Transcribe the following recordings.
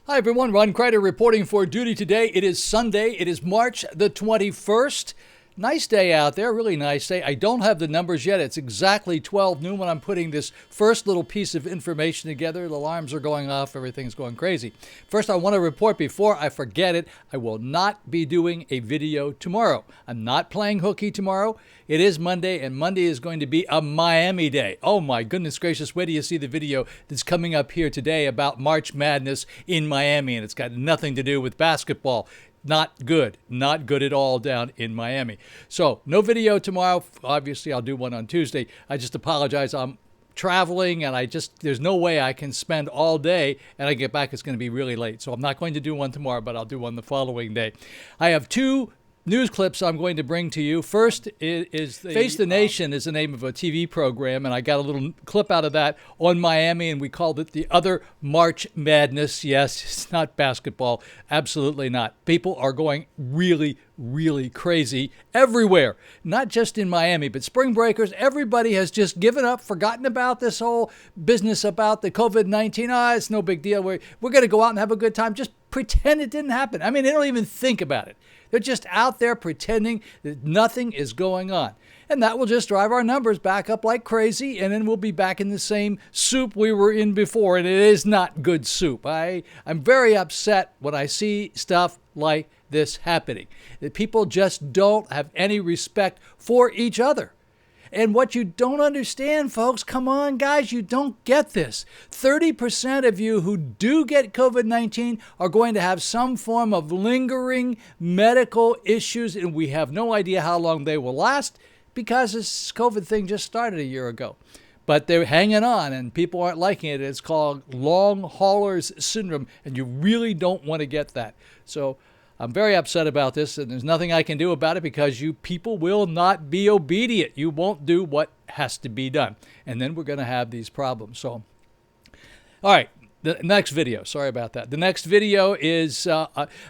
Hi everyone, Ron Crider reporting for duty today. It is Sunday. It is March the 21st. Nice day out there, really nice day. I don't have the numbers yet. It's exactly 12 noon when I'm putting this first little piece of information together. The alarms are going off. Everything's going crazy. First, I want to report before I forget it, I will not be doing a video tomorrow. I'm not playing hooky tomorrow. It is Monday, and Monday is going to be a Miami day. Oh my goodness gracious, wait till you see the video that's coming up here today about March Madness in Miami, and it's got nothing to do with basketball. Not good at all down in Miami. So no video tomorrow. Obviously, I'll do one on Tuesday. I just apologize. I'm traveling and there's no way I can spend all day and I get back, it's going to be really late. So I'm not going to do one tomorrow, but I'll do one the following day. I have two news clips I'm going to bring to you. First is Face the Nation is the name of a TV program, and I got a little clip out of that on Miami, and we called it the other March Madness. Yes, it's not basketball. Absolutely not. People are going really, really crazy everywhere, not just in Miami, but spring breakers. Everybody has just given up, forgotten about this whole business about the COVID-19. It's no big deal. We're going to go out and have a good time. Just pretend it didn't happen. I mean, they don't even think about it. They're just out there pretending that nothing is going on. And that will just drive our numbers back up like crazy, and then we'll be back in the same soup we were in before, and it is not good soup. I'm very upset when I see stuff like this happening. That people just don't have any respect for each other. And what you don't understand, folks, come on, guys, you don't get this. 30% of you who do get COVID-19 are going to have some form of lingering medical issues, and we have no idea how long they will last because this COVID thing just started a year ago. But they're hanging on, and people aren't liking it. It's called long haulers syndrome, and you really don't want to get that. So I'm very upset about this, and there's nothing I can do about it because you people will not be obedient. You won't do what has to be done. And then we're going to have these problems. So, all right, the next video. Sorry about that. The next video is,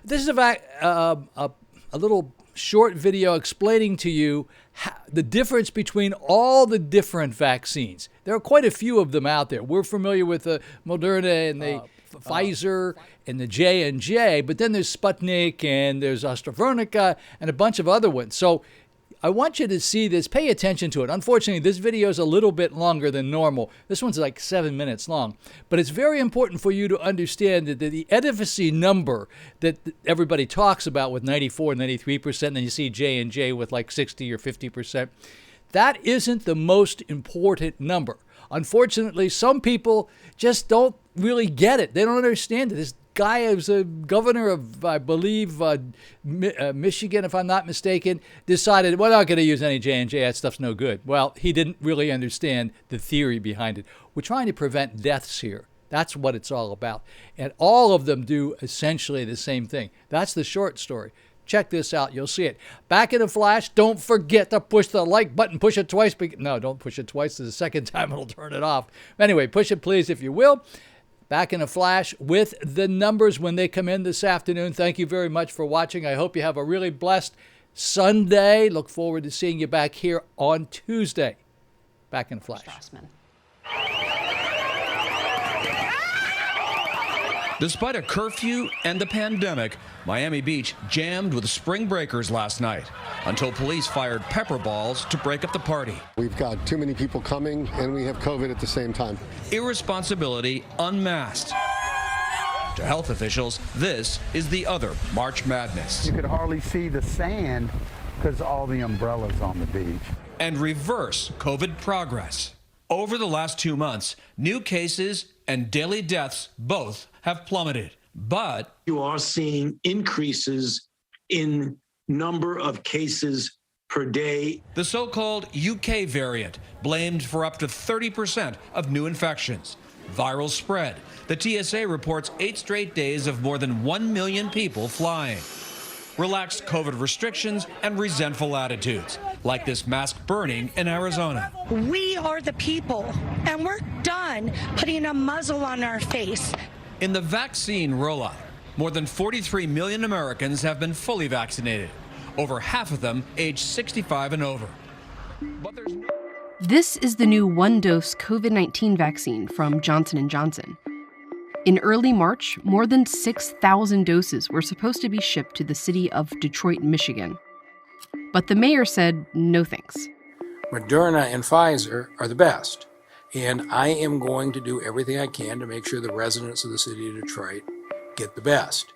this is a little short video explaining to you the difference between all the different vaccines. There are quite a few of them out there. We're familiar with the Moderna and the Pfizer and the J&J, but then there's Sputnik and there's AstraZeneca and a bunch of other ones. So I want you to see this. Pay attention to it. Unfortunately, this video is a little bit longer than normal. This one's like 7 minutes long. But it's very important for you to understand that the efficacy number that everybody talks about with 94, 93%, and then you see J&J with like 60 or 50%, that isn't the most important number. Unfortunately, some people just don't really get it. They don't understand it. This guy who's a governor of, I believe, Michigan, if I'm not mistaken, decided we're not going to use any J&J. That stuff's no good. Well, he didn't really understand the theory behind it. We're trying to prevent deaths here. That's what it's all about. And all of them do essentially the same thing. That's the short story. Check this out. You'll see it. Back in a flash. Don't forget to push the like button. Push it twice. No, don't push it twice. The second time it'll turn it off. Anyway, push it please if you will. Back in a flash with the numbers when they come in this afternoon. Thank you very much for watching. I hope you have a really blessed Sunday. Look forward to seeing you back here on Tuesday. Back in a flash. Despite a curfew and the pandemic, Miami Beach jammed with spring breakers last night until police fired pepper balls to break up the party. We've got too many people coming and we have COVID at the same time. Irresponsibility unmasked. To health officials, this is the other March Madness. You could hardly see the sand because all the umbrellas on the beach. And reverse COVID progress. Over the last 2 months, new cases and daily deaths both have plummeted. But you are seeing increases in number of cases per day. The so-called UK variant blamed for up to 30% of new infections. Viral spread. The TSA reports 8 straight days of more than 1 million people flying. Relaxed COVID restrictions and resentful attitudes, like this mask burning in Arizona. We are the people, and we're done putting a muzzle on our face. In the vaccine rollout, more than 43 million Americans have been fully vaccinated, over half of them aged 65 and over. But there's no... This is the new one-dose COVID-19 vaccine from Johnson & Johnson. In early March, more than 6,000 doses were supposed to be shipped to the city of Detroit, Michigan. But the mayor said no thanks. Moderna and Pfizer are the best, and I am going to do everything I can to make sure the residents of the city of Detroit get the best.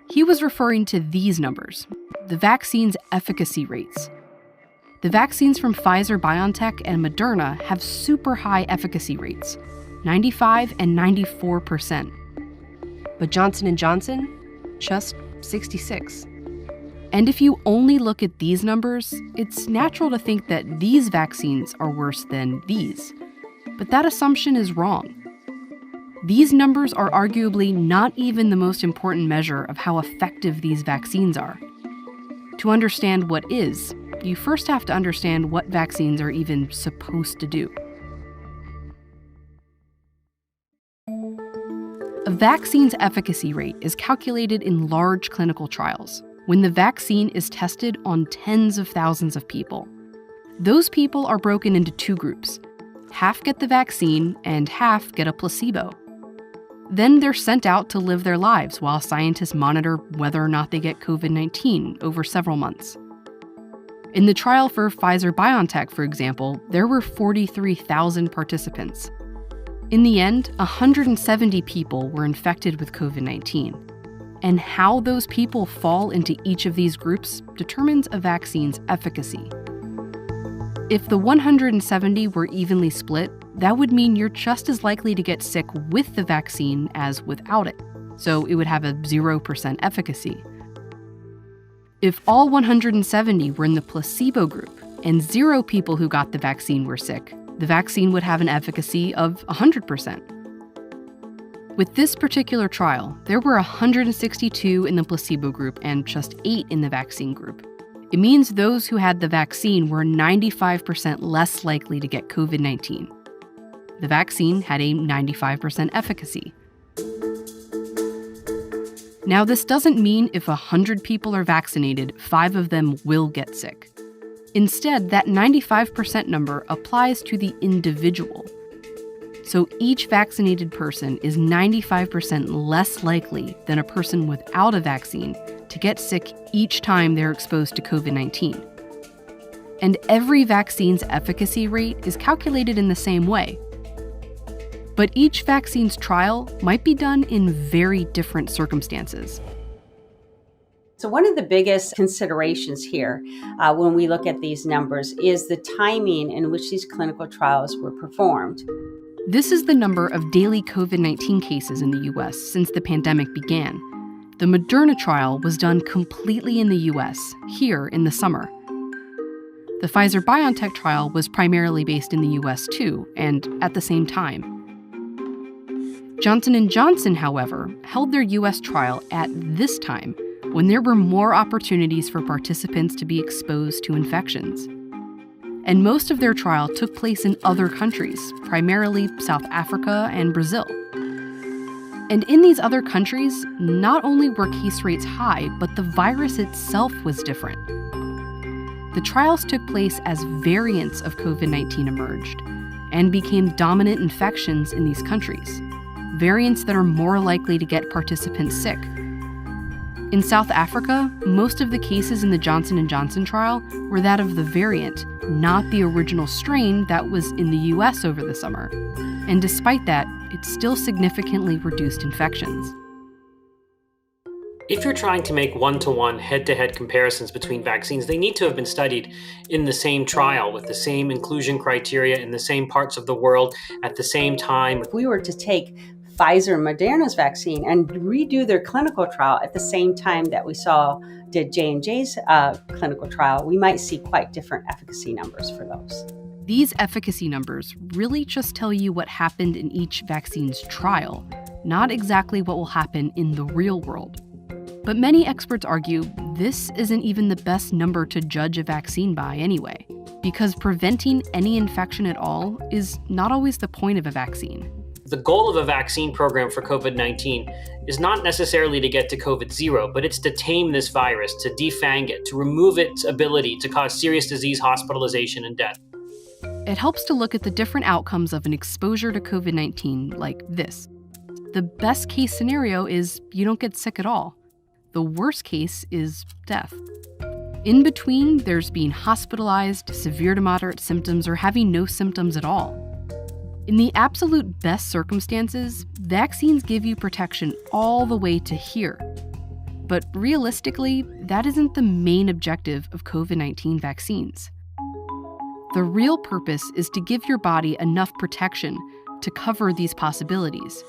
He was referring to these numbers, the vaccine's efficacy rates. The vaccines from Pfizer, BioNTech, and Moderna have super high efficacy rates, 95 and 94%. But Johnson & Johnson, just 66. And if you only look at these numbers, it's natural to think that these vaccines are worse than these. But that assumption is wrong. These numbers are arguably not even the most important measure of how effective these vaccines are. To understand what is, you first have to understand what vaccines are even supposed to do. A vaccine's efficacy rate is calculated in large clinical trials, when the vaccine is tested on tens of thousands of people. Those people are broken into two groups. Half get the vaccine and half get a placebo. Then they're sent out to live their lives while scientists monitor whether or not they get COVID-19 over several months. In the trial for Pfizer-BioNTech, for example, there were 43,000 participants. In the end, 170 people were infected with COVID-19. And how those people fall into each of these groups determines a vaccine's efficacy. If the 170 were evenly split, that would mean you're just as likely to get sick with the vaccine as without it, so it would have a 0% efficacy. If all 170 were in the placebo group and 0 people who got the vaccine were sick, the vaccine would have an efficacy of 100%. With this particular trial, there were 162 in the placebo group and just 8 in the vaccine group. It means those who had the vaccine were 95% less likely to get COVID-19. The vaccine had a 95% efficacy. Now, this doesn't mean if 100 people are vaccinated, 5 of them will get sick. Instead, that 95% number applies to the individual. So each vaccinated person is 95% less likely than a person without a vaccine to get sick each time they're exposed to COVID-19. And every vaccine's efficacy rate is calculated in the same way. But each vaccine's trial might be done in very different circumstances. So one of the biggest considerations here when we look at these numbers is the timing in which these clinical trials were performed. This is the number of daily COVID-19 cases in the US since the pandemic began. The Moderna trial was done completely in the US, here in the summer. The Pfizer-BioNTech trial was primarily based in the US too, and at the same time. Johnson & Johnson, however, held their US trial at this time, when there were more opportunities for participants to be exposed to infections. And most of their trial took place in other countries, primarily South Africa and Brazil. And in these other countries, not only were case rates high, but the virus itself was different. The trials took place as variants of COVID-19 emerged and became dominant infections in these countries, variants that are more likely to get participants sick. In South Africa, most of the cases in the Johnson & Johnson trial were that of the variant, not the original strain that was in the US over the summer. And despite that, it still significantly reduced infections. If you're trying to make one-to-one head-to-head comparisons between vaccines, they need to have been studied in the same trial with the same inclusion criteria in the same parts of the world at the same time. If we were to take Pfizer and Moderna's vaccine and redo their clinical trial at the same time that we did J&J's clinical trial, we might see quite different efficacy numbers for those. These efficacy numbers really just tell you what happened in each vaccine's trial, not exactly what will happen in the real world. But many experts argue this isn't even the best number to judge a vaccine by anyway, because preventing any infection at all is not always the point of a vaccine. The goal of a vaccine program for COVID-19 is not necessarily to get to COVID-0, but it's to tame this virus, to defang it, to remove its ability to cause serious disease, hospitalization, and death. It helps to look at the different outcomes of an exposure to COVID-19 like this. the best case scenario is you don't get sick at all. The worst case is death. In between, there's being hospitalized, severe to moderate symptoms, or having no symptoms at all. In the absolute best circumstances, vaccines give you protection all the way to here. But realistically, that isn't the main objective of COVID-19 vaccines. The real purpose is to give your body enough protection to cover these possibilities.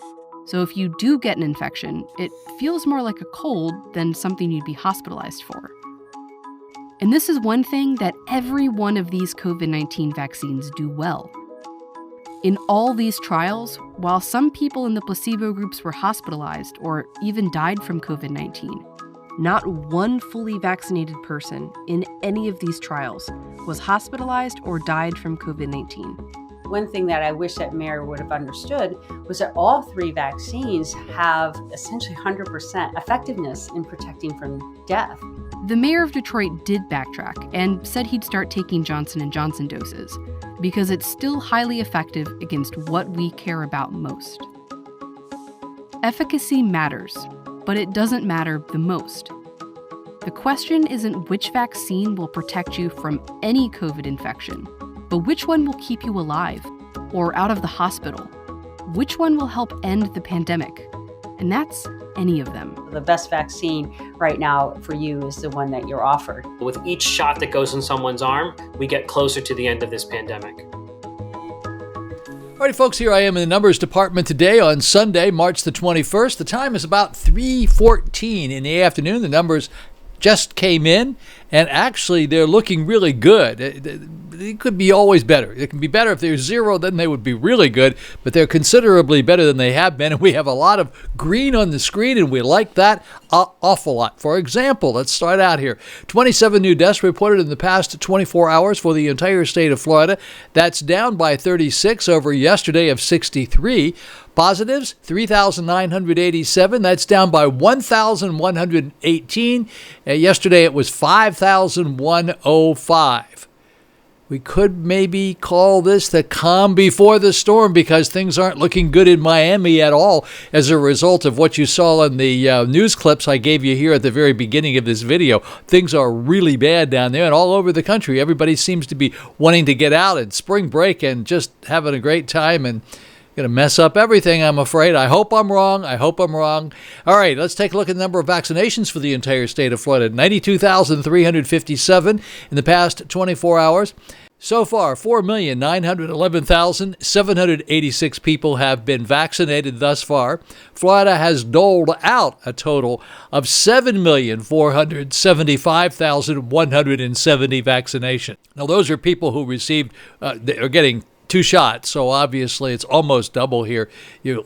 So if you do get an infection, it feels more like a cold than something you'd be hospitalized for. And this is one thing that every one of these COVID-19 vaccines do well. In all these trials, while some people in the placebo groups were hospitalized or even died from COVID-19, not one fully vaccinated person in any of these trials was hospitalized or died from COVID-19. One thing that I wish that Mary would have understood was that all three vaccines have essentially 100% effectiveness in protecting from death. The mayor of Detroit did backtrack and said he'd start taking Johnson & Johnson doses because it's still highly effective against what we care about most. Efficacy matters, but it doesn't matter the most. The question isn't which vaccine will protect you from any COVID infection, but which one will keep you alive or out of the hospital? Which one will help end the pandemic? And that's any of them. The best vaccine right now for you is the one that you're offered. With each shot that goes in someone's arm, we get closer to the end of this pandemic. All right, folks, here I am in the numbers department today on Sunday, March the 21st. The time is about 3:14 in the afternoon. The numbers just came in, and actually they're looking really good. It could be always better. It can be better if they're zero, then they would be really good, but they're considerably better than they have been, and we have a lot of green on the screen, and we like that an awful lot. For example, let's start out here. 27 new deaths reported in the past 24 hours for the entire state of Florida. That's down by 36 over yesterday of 63. Positives, 3,987. That's down by 1,118. Yesterday it was 5,105. We could maybe call this the calm before the storm because things aren't looking good in Miami at all as a result of what you saw in the news clips I gave you here at the very beginning of this video. Things are really bad down there and all over the country. Everybody seems to be wanting to get out and spring break and just having a great time and going to mess up everything, I'm afraid. I hope I'm wrong. All right, let's take a look at the number of vaccinations for the entire state of Florida. 92,357 in the past 24 hours. So far, 4,911,786 people have been vaccinated thus far. Florida has doled out a total of 7,475,170 vaccinations. Now, those are people who received, are getting 2 shots, so obviously it's almost double here.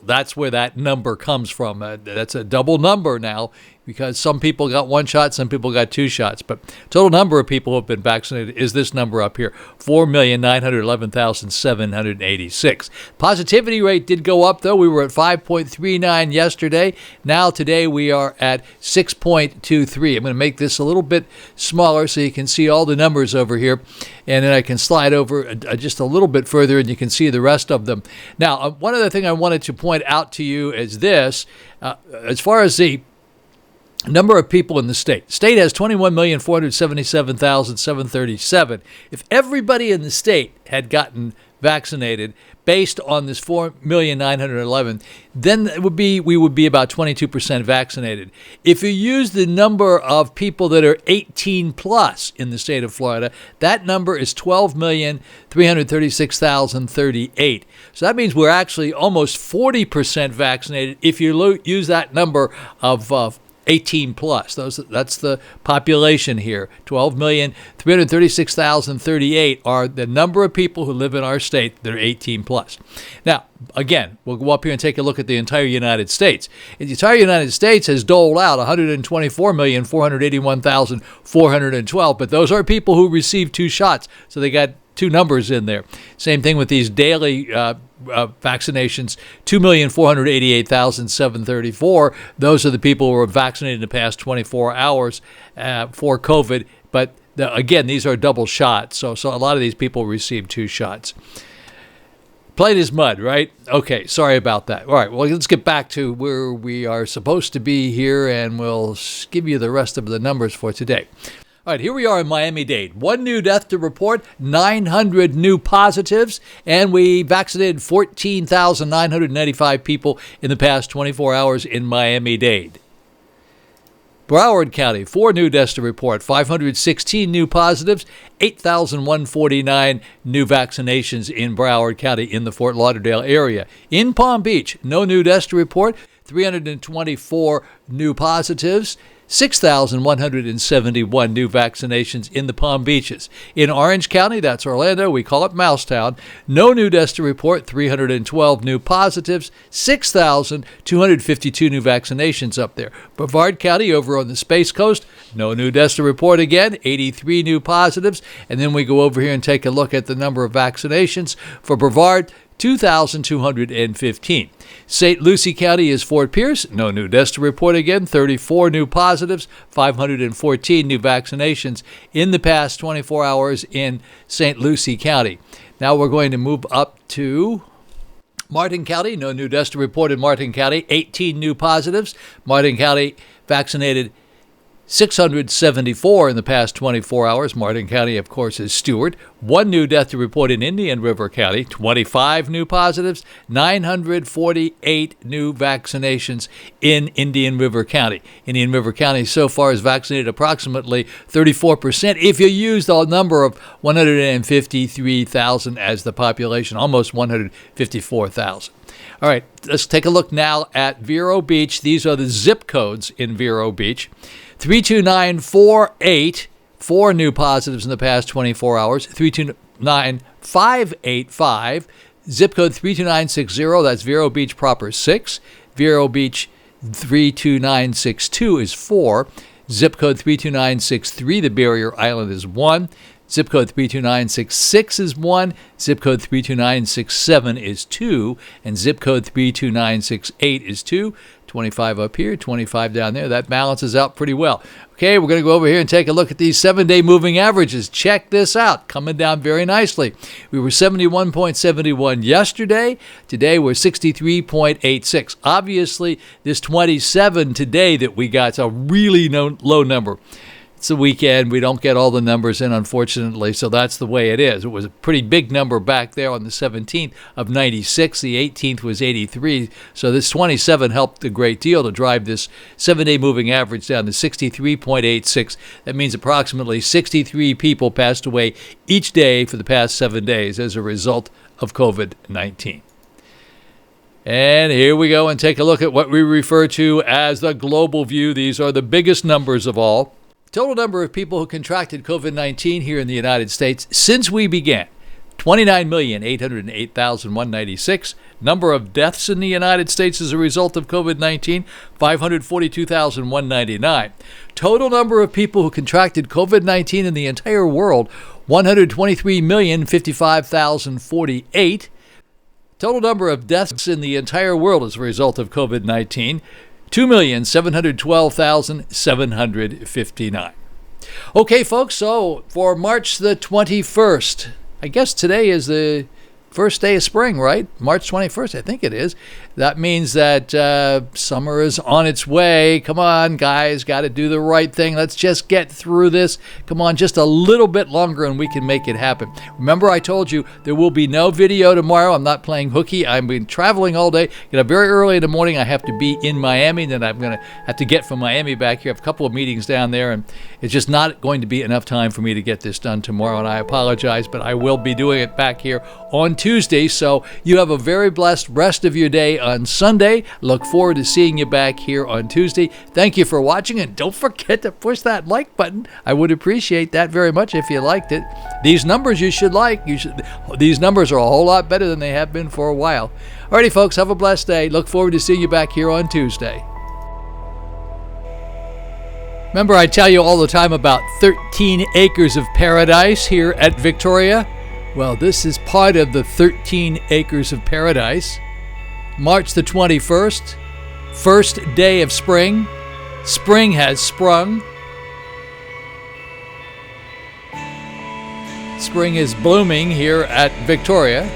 That's where that number comes from. That's a double number now because some people got 1 shot, some people got 2 shots. But total number of people who have been vaccinated is this number up here, 4,911,786. Positivity rate did go up, though. We were at 5.39 yesterday. Now today we are at 6.23. I'm going to make this a little bit smaller so you can see all the numbers over here. And then I can slide over just a little bit further and you can see the rest of them. Now, one other thing I wanted to point out to you is this. As far as the number of people in the state. The state has 21,477,737. If everybody in the state had gotten vaccinated based on this 4,911,000, then we would be about 22% vaccinated. If you use the number of people that are 18 plus in the state of Florida, that number is 12,336,038. So that means we're actually almost 40% vaccinated if you use that number of 18 plus. That's the population here. 12,336,038 are the number of people who live in our state that are 18 plus. Now, again, we'll go up here and take a look at the entire United States. The entire United States has doled out 124,481,412, but those are people who received 2 shots, so they got 2 numbers in there. Same thing with these daily vaccinations, 2,488,734. Those are the people who were vaccinated in the past 24 hours for COVID. But again, these are double shots, so a lot of these people received 2 shots. Plain as mud, right? Okay, sorry about that. All right, well, let's get back to where we are supposed to be here, and we'll give you the rest of the numbers for today. All right, here we are in Miami-Dade. 1 new death to report, 900 new positives, and we vaccinated 14,995 people in the past 24 hours in Miami-Dade. Broward County, 4 new deaths to report, 516 new positives, 8,149 new vaccinations in Broward County in the Fort Lauderdale area. In Palm Beach, no new deaths to report, 324 new positives, 6,171 new vaccinations in the Palm Beaches. In Orange County, that's Orlando, we call it Mousetown, no new deaths to report, 312 new positives, 6,252 new vaccinations up there. Brevard County over on the Space Coast, no new deaths to report again, 83 new positives. And then we go over here and take a look at the number of vaccinations. For Brevard, 2,215. St. Lucie County is Fort Pierce. No new deaths to report again. 34 new positives, 514 new vaccinations in the past 24 hours in St. Lucie County. Now we're going to move up to Martin County. No new deaths to report in Martin County. 18 new positives. Martin County vaccinated 674 in the past 24 hours. Martin County, of course, is Stewart. 1 new death to report in Indian River County. 25 new positives. 948 new vaccinations in Indian River County. Indian River County so far has vaccinated approximately 34% if you use the number of 153,000 as the population, almost 154,000. All right, let's take a look now at Vero Beach. These are the zip codes in Vero Beach. 32948, 4 new positives in the past 24 hours. 329585, zip code 32960, that's Vero Beach proper 6. Vero Beach 32962 is 4. Zip code 32963, the barrier island, is 1. Zip code 32966 is 1. Zip code 32967 is 2. And zip code 32968 is 2. 25 up here, 25 down there. That balances out pretty well. Okay, we're going to go over here and take a look at these 7-day moving averages. Check this out. Coming down very nicely. We were 71.71 yesterday. Today we're 63.86. Obviously, this 27 today that we got is a really low number. It's the weekend. We don't get all the numbers in, unfortunately, so that's the way it is. It was a pretty big number back there on the 17th of 96. The 18th was 83. So this 27 helped a great deal to drive this 7-day moving average down to 63.86. That means approximately 63 people passed away each day for the past 7 days as a result of COVID-19. And here we go and take a look at what we refer to as the global view. These are the biggest numbers of all. Total number of people who contracted COVID-19 here in the United States since we began, 29,808,196. Number of deaths in the United States as a result of COVID-19, 542,199. Total number of people who contracted COVID-19 in the entire world, 123,055,048. Total number of deaths in the entire world as a result of COVID-19, 2,712,759. Okay, folks, so for March the 21st, I guess today is the first day of spring, right? March 21st, I think it is. That means that summer is on its way. Come on, guys, got to do the right thing. Let's just get through this. Come on, just a little bit longer and we can make it happen. Remember, I told you there will be no video tomorrow. I'm not playing hooky. I've been traveling all day. Get up very early in the morning. I have to be in Miami. Then I'm going to have to get from Miami back here. I have a couple of meetings down there, and it's just not going to be enough time for me to get this done tomorrow, and I apologize, but I will be doing it back here on Tuesday. So you have a very blessed rest of your day on Sunday. Look forward to seeing you back here on Tuesday. Thank you for watching, and don't forget to push that like button. I would appreciate that very much if you liked it. These numbers you should like. These numbers are a whole lot better than they have been for a while. Alrighty, folks, have a blessed day. Look forward to seeing you back here on Tuesday. Remember, I tell you all the time about 13 acres of paradise here at Victoria? Well, this is part of the 13 acres of paradise. March the 21st, first day of spring. Spring has sprung. Spring is blooming here at Victoria.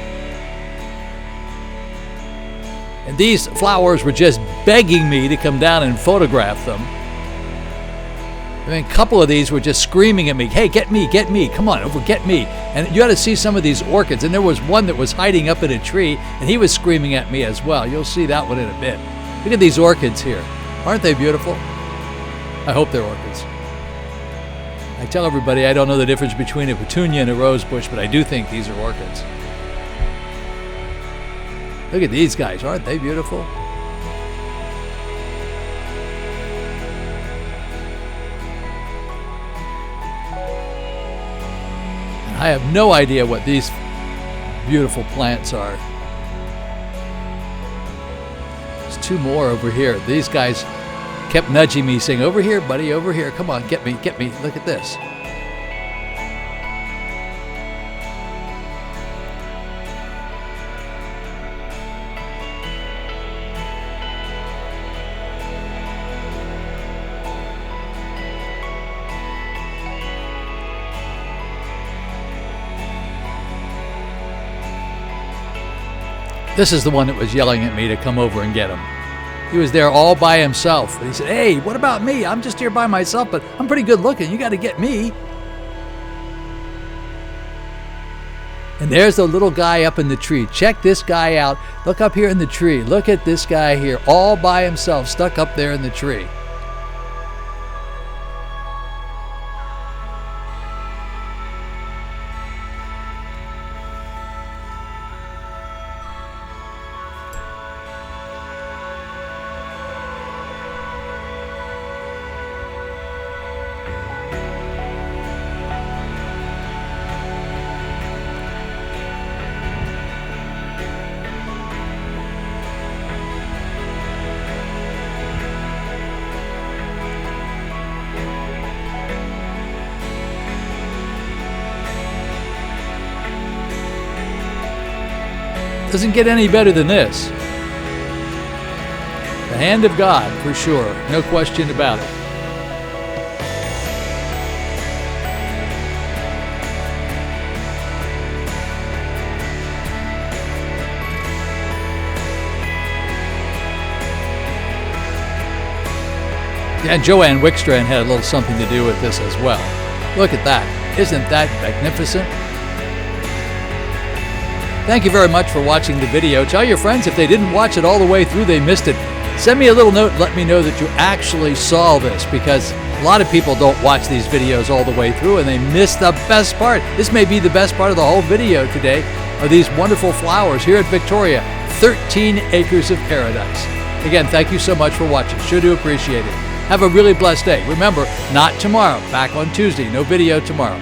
And these flowers were just begging me to come down and photograph them. I mean, a couple of these were just screaming at me, hey, get me, come on over, get me. And you got to see some of these orchids. And there was one that was hiding up in a tree, and he was screaming at me as well. You'll see that one in a bit. Look at these orchids here. Aren't they beautiful? I hope they're orchids. I tell everybody I don't know the difference between a petunia and a rose bush, but I do think these are orchids. Look at these guys. Aren't they beautiful? I have no idea what these beautiful plants are. There's two more over here. These guys kept nudging me, saying, over here, buddy, over here. Come on, get me. Look at this. This is the one that was yelling at me to come over and get him. He was there all by himself. And he said, hey, what about me? I'm just here by myself, but I'm pretty good looking. You got to get me. And there's the little guy up in the tree. Check this guy out. Look up here in the tree. Look at this guy here, all by himself, stuck up there in the tree. Doesn't get any better than this. The hand of God, for sure. No question about it. Yeah, and Joanne Wickstrand had a little something to do with this as well. Look at that. Isn't that magnificent? Thank you very much for watching the video. Tell your friends if they didn't watch it all the way through, they missed it. Send me a little note and let me know that you actually saw this, because a lot of people don't watch these videos all the way through and they miss the best part. This may be the best part of the whole video today, are these wonderful flowers here at Victoria, 13 acres of paradise. Again, thank you so much for watching. Sure do appreciate it. Have a really blessed day. Remember, not tomorrow. Back on Tuesday. No video tomorrow.